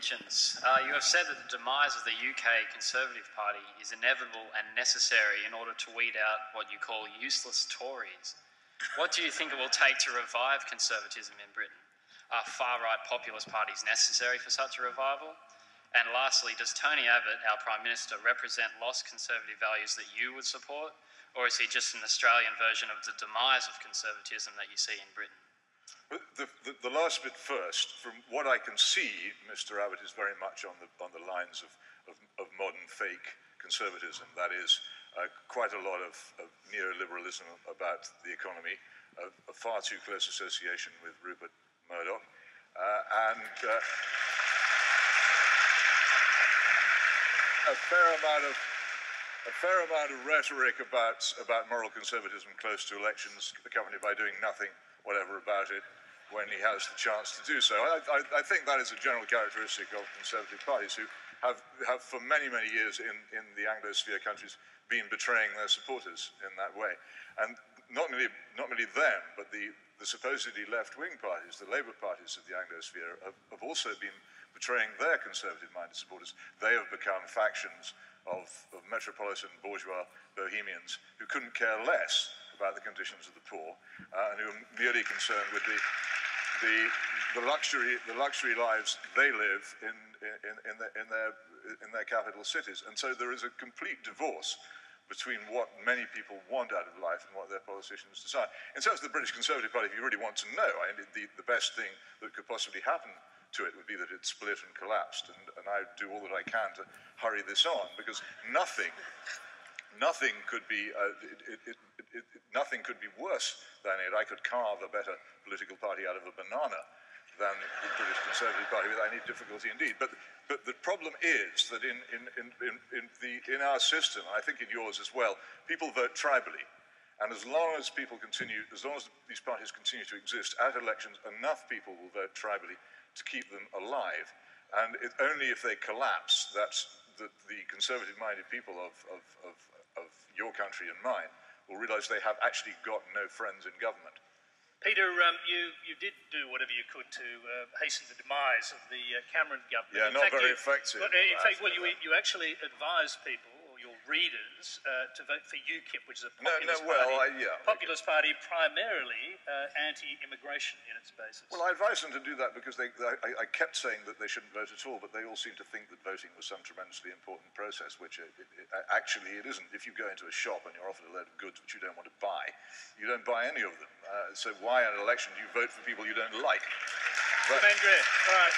Hitchens. You have said that the demise of the UK Conservative Party is inevitable and necessary in order to weed out what you call useless Tories. What do you think it will take to revive conservatism in Britain? Are far-right populist parties necessary for such a revival? And lastly, does Tony Abbott, our Prime Minister, represent lost conservative values that you would support? Or is he just an Australian version of the demise of conservatism that you see in Britain? The last bit first. From what I can see, Mr. Abbott is very much on the lines of modern fake conservatism. That is, quite a lot of neoliberalism about the economy, a far too close association with Rupert Murdoch, and a fair amount of rhetoric about moral conservatism close to elections, accompanied by doing nothing whatever about it when he has the chance to do so. I think that is a general characteristic of conservative parties who have for many, many years in the Anglosphere countries been betraying their supporters in that way. And not merely them, but the supposedly left-wing parties, the Labour parties of the Anglosphere, have also been betraying their conservative-minded supporters. They have become factions of metropolitan bourgeois bohemians who couldn't care less about the conditions of the poor, and who are merely concerned with the luxury lives they live in their capital cities. And so there is a complete divorce between what many people want out of life and what their politicians decide. In terms of the British Conservative Party, if you really want to know, I mean, the best thing that could possibly happen to it would be that it split and collapsed, and I do all that I can to hurry this on, because nothing could be worse than it. I could carve a better political party out of a banana than the British Conservative Party without any difficulty indeed. But the problem is that in our system, I think in yours as well, people vote tribally. And as long as these parties continue to exist at elections, enough people will vote tribally to keep them alive. And only if they collapse that the conservative-minded people of your country and mine will realise they have actually got no friends in government. Peter, you did do whatever you could to hasten the demise of the Cameron government. Yeah, not very effective. In fact, you actually advised people, or your readers, to vote for UKIP, which is a populist party primarily anti-immigration in its basis. Well, I advised them to do that because I kept saying that they shouldn't vote at all, but they all seemed to think that voting was some tremendously important process, which actually it isn't. If you go into a shop and you're offered a load of goods which you don't want to buy, you don't buy any of them. So why at an election do you vote for people you don't like? All right.